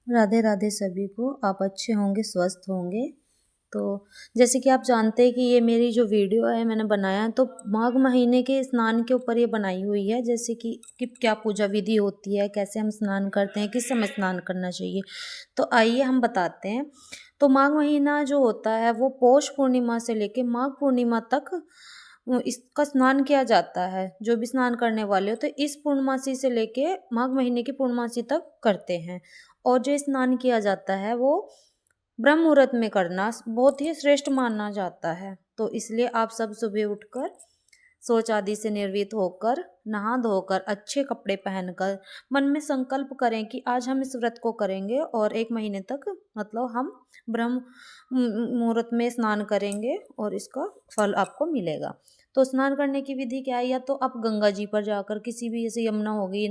राधे राधे सभी को। आप अच्छे होंगे, स्वस्थ होंगे। तो जैसे कि आप जानते हैं कि ये मेरी जो वीडियो है मैंने बनाया तो माघ महीने के स्नान के ऊपर ये बनाई हुई है। जैसे कि क्या पूजा विधि होती है, कैसे हम स्नान करते हैं, किस समय स्नान करना चाहिए। तो आइए हम बताते हैं। तो माघ महीना जो होता है वो पौष पूर्णिमा से लेके माघ पूर्णिमा तक इसका स्नान किया जाता है। जो भी स्नान करने वाले हो तो इस पूर्णमासी से लेके माघ महीने की पूर्णमासी तक करते हैं। और जो स्नान किया जाता है वो ब्रह्म मुहूर्त में करना बहुत ही श्रेष्ठ माना जाता है। तो इसलिए आप सब सुबह उठकर शौच आदि से निर्वित होकर नहा धोकर अच्छे कपड़े पहनकर मन में संकल्प करें कि आज हम इस व्रत को करेंगे और 1 महीने तक मतलब हम ब्रह्म मुहूर्त में स्नान करेंगे और इसका फल आपको मिलेगा। तो स्नान करने की विधि क्या है, या तो आप गंगा जी पर जाकर किसी भी, जैसे यमुना होगी,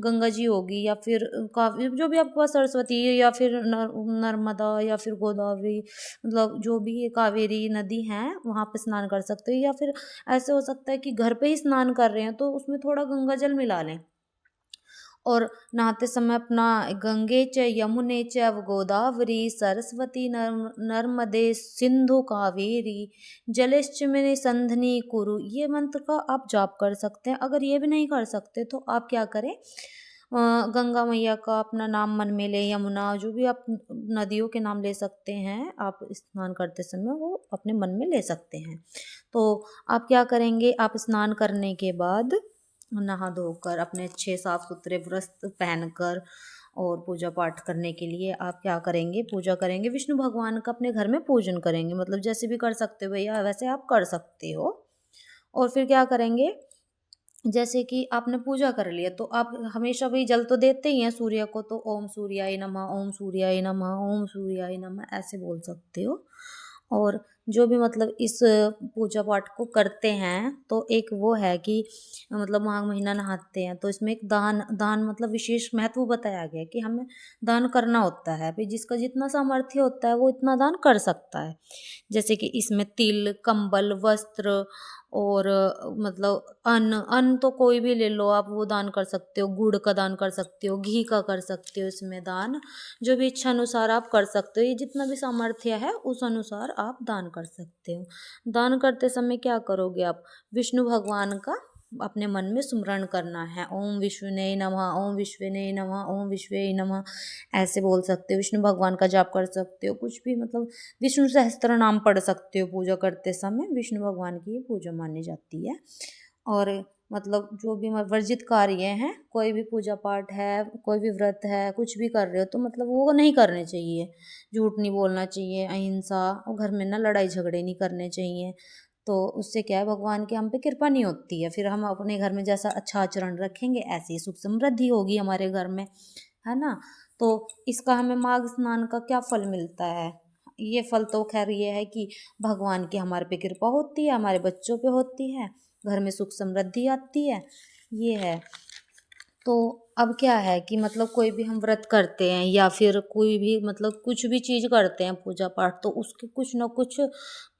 गंगा जी होगी, या फिर काफी जो भी आपके पास सरस्वती है, या फिर नर्मदा, या फिर गोदावरी, मतलब जो भी ये कावेरी नदी हैं वहाँ पे स्नान कर सकते हो। या फिर ऐसे हो सकता है कि घर पे ही स्नान कर रहे हैं तो उसमें थोड़ा गंगा जल मिला लें और नहाते समय अपना गंगे च यमुने चैव गोदावरी सरस्वती नर्मदे सिंधु कावेरी जलेश्चिमिनी संधनी कुरु, ये मंत्र का आप जाप कर सकते हैं। अगर ये भी नहीं कर सकते तो आप क्या करें, गंगा मैया का अपना नाम मन में ले, यमुना, जो भी आप नदियों के नाम ले सकते हैं आप स्नान करते समय, वो अपने मन में ले सकते हैं। तो आप क्या करेंगे, आप स्नान करने के बाद नहा धोकर अपने अच्छे साफ सुथरे वस्त्र पहनकर और पूजा पाठ करने के लिए आप क्या करेंगे, पूजा करेंगे विष्णु भगवान का, अपने घर में पूजन करेंगे। मतलब जैसे भी कर सकते हो भैया वैसे आप कर सकते हो। और फिर क्या करेंगे, जैसे कि आपने पूजा कर लिया तो आप हमेशा भी जल तो देते ही हैं सूर्य को, तो ओम सूर्याय नमः, ओम सूर्याय नमः, ओम सूर्याय नमः ऐसे बोल सकते हो। और जो भी मतलब इस पूजा पाठ को करते हैं तो एक वो है कि मतलब माघ महीना नहाते हैं तो इसमें एक दान दान मतलब विशेष महत्व बताया गया है कि हमें दान करना होता है। भाई जिसका जितना सामर्थ्य होता है वो इतना दान कर सकता है। जैसे कि इसमें तिल, कंबल, वस्त्र और मतलब अन्न अन्न तो कोई भी ले लो आप, वो दान कर सकते हो। गुड़ का दान कर सकते हो, घी का कर सकते हो इसमें दान, जो भी इच्छा अनुसार आप कर सकते हो। ये जितना भी सामर्थ्य है उस अनुसार आप दान कर सकते हो। दान करते समय क्या करोगे आप, विष्णु भगवान का अपने मन में स्मरण करना है। ओम विष्णुने नमः, ओम विश्वने नमः, ओम विश्वे नमः ऐसे बोल सकते हो। विष्णु भगवान का जाप कर सकते हो, कुछ भी मतलब विष्णु सहस्त्र नाम पढ़ सकते हो पूजा करते समय। विष्णु भगवान की ये पूजा मानी जाती है। और मतलब जो भी वर्जित कार्य हैं, कोई भी पूजा पाठ है, कोई भी व्रत है, कुछ भी कर रहे हो तो मतलब वो नहीं करने चाहिए। झूठ नहीं बोलना चाहिए, अहिंसा, और घर में ना लड़ाई झगड़े नहीं करने चाहिए। तो उससे क्या है, भगवान की हम पे कृपा नहीं होती है। फिर हम अपने घर में जैसा अच्छा आचरण रखेंगे ऐसी सुख समृद्धि होगी हमारे घर में, है ना। तो इसका हमें माघ स्नान का क्या फल मिलता है, ये फल तो खैर ये है कि भगवान की हमारे पे कृपा होती है, हमारे बच्चों पे होती है, घर में सुख समृद्धि आती है, ये है। तो अब क्या है कि मतलब कोई भी हम व्रत करते हैं या फिर कोई भी मतलब कुछ भी चीज़ करते हैं पूजा पाठ, तो उसके कुछ ना कुछ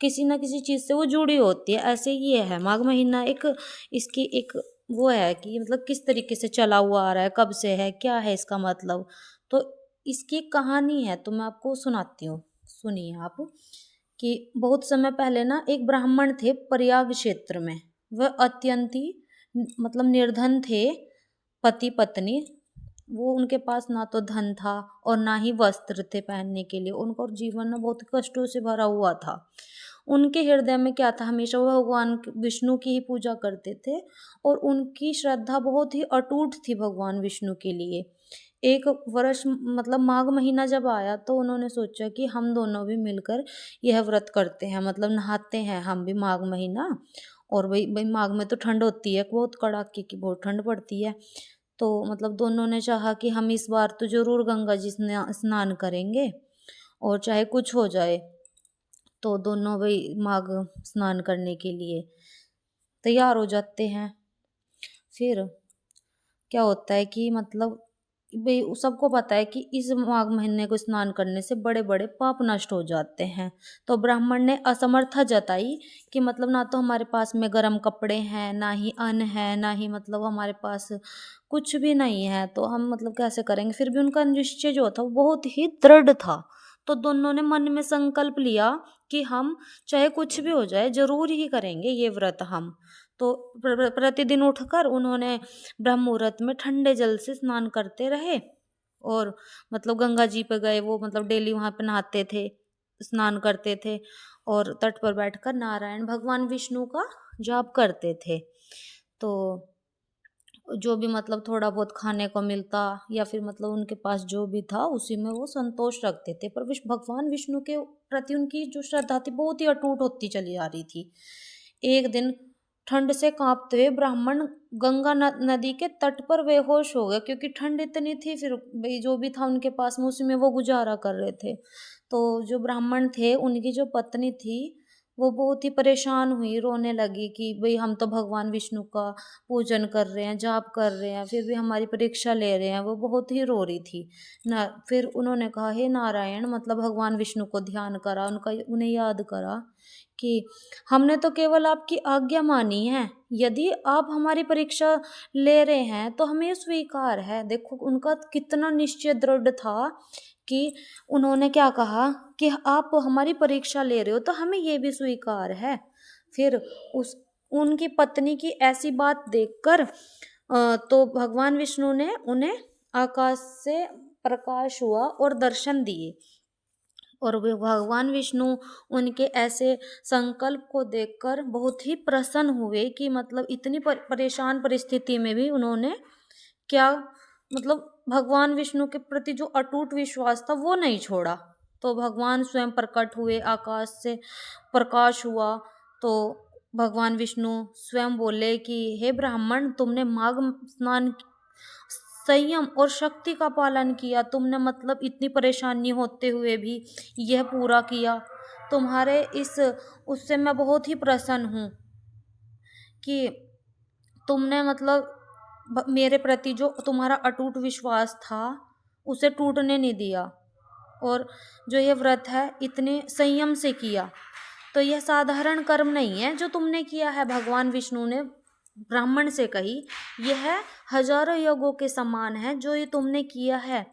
किसी ना किसी चीज़ से वो जुड़ी होती है। ऐसे ही ये है माघ महीना, एक इसकी एक वो है कि मतलब किस तरीके से चला हुआ आ रहा है, कब से है, क्या है इसका मतलब। तो इसकी एक कहानी है तो मैं आपको सुनाती हूँ, सुनिए आप। कि बहुत समय पहले ना एक ब्राह्मण थे प्रयाग क्षेत्र में। वह अत्यंत ही मतलब निर्धन थे, पति पत्नी। वो उनके पास ना तो धन था और ना ही वस्त्र थे पहनने के लिए। उनका जीवन ना बहुत कष्टों से भरा हुआ था। उनके हृदय में क्या था, हमेशा वो भगवान विष्णु की ही पूजा करते थे और उनकी श्रद्धा बहुत ही अटूट थी भगवान विष्णु के लिए। एक वर्ष मतलब माघ महीना जब आया तो उन्होंने सोचा कि हम दोनों भी मिलकर यह व्रत करते हैं, मतलब नहाते हैं हम भी माघ महीना। और भाई भाई माघ में तो ठंड होती है, बहुत कड़ाके की बहुत ठंड पड़ती है। तो मतलब दोनों ने चाहा कि हम इस बार तो जरूर गंगा जी स्नान करेंगे और चाहे कुछ हो जाए। तो दोनों भाई माघ स्नान करने के लिए तैयार हो जाते हैं। फिर क्या होता है कि मतलब भाई सबको पता है कि इस माघ महीने को स्नान करने से बड़े बड़े पाप नष्ट हो जाते हैं। तो ब्राह्मण ने असमर्थता जताई कि मतलब ना तो हमारे पास में गर्म कपड़े हैं, ना ही अन्न है, ना ही मतलब हमारे पास कुछ भी नहीं है, तो हम मतलब कैसे करेंगे। फिर भी उनका निश्चय जो था वो बहुत ही दृढ़ था। तो दोनों ने मन में संकल्प लिया कि हम चाहे कुछ भी हो जाए जरूर ही करेंगे ये व्रत हम। तो प्रतिदिन उठकर उन्होंने ब्रह्म मुहूर्त में ठंडे जल से स्नान करते रहे और मतलब गंगा जी पे गए, वो मतलब डेली वहां पे नहाते थे, स्नान करते थे और तट पर बैठकर नारायण भगवान विष्णु का जाप करते थे। तो जो भी मतलब थोड़ा बहुत खाने को मिलता या फिर मतलब उनके पास जो भी था उसी में वो संतोष रखते थे, पर भगवान विष्णु के प्रति उनकी जो श्रद्धा थी बहुत ही अटूट होती चली जा रही थी। एक दिन ठंड से कांपते हुए ब्राह्मण गंगा नदी के तट पर बेहोश हो गए, क्योंकि ठंड इतनी थी। फिर भाई जो भी था उनके पास में उसी में वो गुजारा कर रहे थे। तो जो ब्राह्मण थे उनकी जो पत्नी थी वो बहुत ही परेशान हुई, रोने लगी कि भाई हम तो भगवान विष्णु का पूजन कर रहे हैं, जाप कर रहे हैं, फिर भी हमारी परीक्षा ले रहे हैं। वो बहुत ही रो रही थी ना। फिर उन्होंने कहा, हे नारायण, मतलब भगवान विष्णु को ध्यान करा, उन्हें याद करा कि हमने तो केवल आपकी आज्ञा मानी है, यदि आप हमारी परीक्षा ले रहे हैं तो हमें स्वीकार है। देखो उनका कितना निश्चय दृढ़ था कि उन्होंने क्या कहा कि आप हमारी परीक्षा ले रहे हो तो हमें ये भी स्वीकार है। फिर उनकी पत्नी की ऐसी बात देखकर तो भगवान विष्णु ने उन्हें आकाश से प्रकाश हुआ और दर्शन दिए, और वे भगवान विष्णु उनके ऐसे संकल्प को देखकर बहुत ही प्रसन्न हुए कि मतलब इतनी परेशान परिस्थिति में भी उन्होंने क्या मतलब भगवान विष्णु के प्रति जो अटूट विश्वास था वो नहीं छोड़ा। तो भगवान स्वयं प्रकट हुए, आकाश से प्रकाश हुआ। तो भगवान विष्णु स्वयं बोले कि हे ब्राह्मण, तुमने माघ स्नान संयम और शक्ति का पालन किया, तुमने मतलब इतनी परेशानी होते हुए भी यह पूरा किया। तुम्हारे इस उससे मैं बहुत ही प्रसन्न हूँ कि तुमने मतलब मेरे प्रति जो तुम्हारा अटूट विश्वास था उसे टूटने नहीं दिया, और जो ये व्रत है इतने संयम से किया। तो यह साधारण कर्म नहीं है जो तुमने किया है, भगवान विष्णु ने ब्राह्मण से कही, यह हजारों यज्ञों के समान है जो ये तुमने किया है।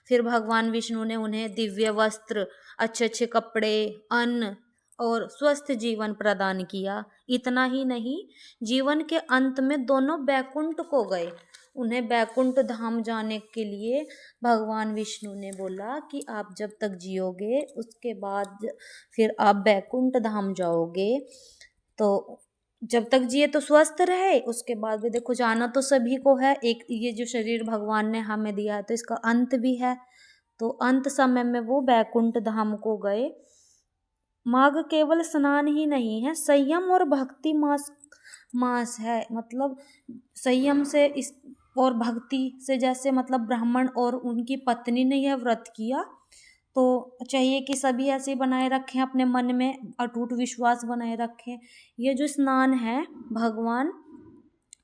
फिर भगवान विष्णु ने उन्हें दिव्य वस्त्र, अच्छे अच्छे कपड़े, अन्न और स्वस्थ जीवन प्रदान किया। इतना ही नहीं, जीवन के अंत में दोनों बैकुंठ को गए। उन्हें बैकुंठ धाम जाने के लिए भगवान विष्णु ने बोला कि आप जब तक जियोगे उसके बाद फिर आप बैकुंठ धाम जाओगे। तो जब तक जिए तो स्वस्थ रहे, उसके बाद भी देखो जाना तो सभी को है। एक ये जो शरीर भगवान ने हमें दिया है तो इसका अंत भी है। तो अंत समय में वो बैकुंठ धाम को गए। माघ केवल स्नान ही नहीं है, संयम और भक्ति मास है। मतलब संयम से इस और भक्ति से, जैसे मतलब ब्राह्मण और उनकी पत्नी ने यह व्रत किया, तो चाहिए कि सभी ऐसे बनाए रखें, अपने मन में अटूट विश्वास बनाए रखें। ये जो स्नान है, भगवान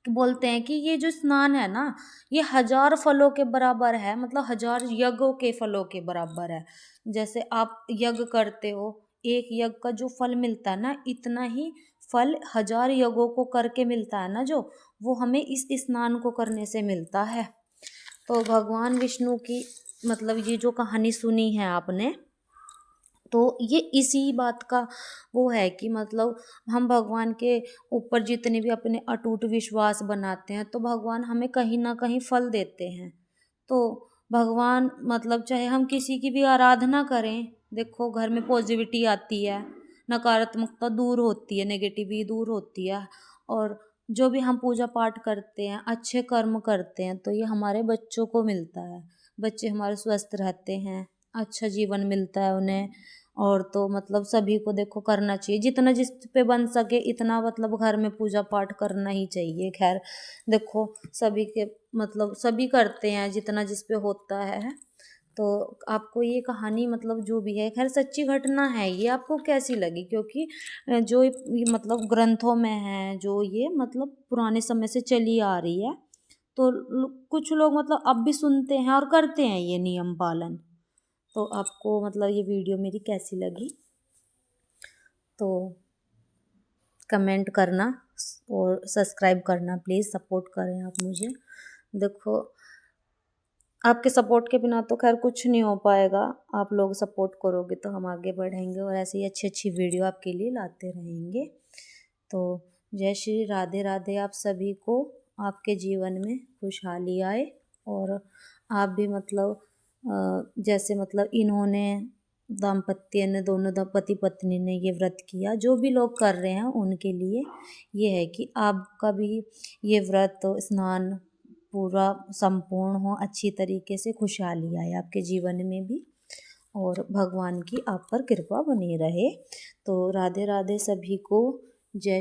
बोलते हैं कि ये जो स्नान है ना, ये 1000 फलों के बराबर है, मतलब 1000 यज्ञों के फलों के बराबर है। जैसे आप यज्ञ करते हो, एक यज्ञ का जो फल मिलता है ना, इतना ही फल 1000 यज्ञों को करके मिलता है ना, जो वो हमें इस स्नान को करने से मिलता है। तो भगवान विष्णु की मतलब ये जो कहानी सुनी है आपने, तो ये इसी बात का वो है कि मतलब हम भगवान के ऊपर जितने भी अपने अटूट विश्वास बनाते हैं तो भगवान हमें कहीं ना कहीं फल देते हैं। तो भगवान मतलब चाहे हम किसी की भी आराधना करें, देखो घर में पॉजिटिविटी आती है, नकारात्मकता दूर होती है, नेगेटिविटी दूर होती है। और जो भी हम पूजा पाठ करते हैं, अच्छे कर्म करते हैं, तो ये हमारे बच्चों को मिलता है। बच्चे हमारे स्वस्थ रहते हैं, अच्छा जीवन मिलता है उन्हें। और तो मतलब सभी को देखो करना चाहिए, जितना जिस पे बन सके इतना मतलब घर में पूजा पाठ करना ही चाहिए। खैर देखो सभी के मतलब सभी करते हैं जितना जिस पे होता है। तो आपको ये कहानी मतलब जो भी है, खैर सच्ची घटना है, ये आपको कैसी लगी? क्योंकि जो ये मतलब ग्रंथों में है, जो ये मतलब पुराने समय से चली आ रही है, तो कुछ लोग मतलब अब भी सुनते हैं और करते हैं ये नियम पालन। तो आपको मतलब ये वीडियो मेरी कैसी लगी तो कमेंट करना और सब्सक्राइब करना प्लीज़, सपोर्ट करें आप मुझे। देखो आपके सपोर्ट के बिना तो खैर कुछ नहीं हो पाएगा, आप लोग सपोर्ट करोगे तो हम आगे बढ़ेंगे और ऐसे ही अच्छी अच्छी वीडियो आपके लिए लाते रहेंगे। तो जय श्री राधे राधे आप सभी को, आपके जीवन में खुशहाली आए और आप भी मतलब जैसे मतलब इन्होंने दाम्पत्य ने दोनों पति पत्नी ने ये व्रत किया, जो भी लोग कर रहे हैं उनके लिए ये है कि आपका भी ये व्रत स्नान पूरा संपूर्ण हो, अच्छी तरीके से खुशहाली आए आपके जीवन में भी और भगवान की आप पर कृपा बनी रहे। तो राधे राधे सभी को, जय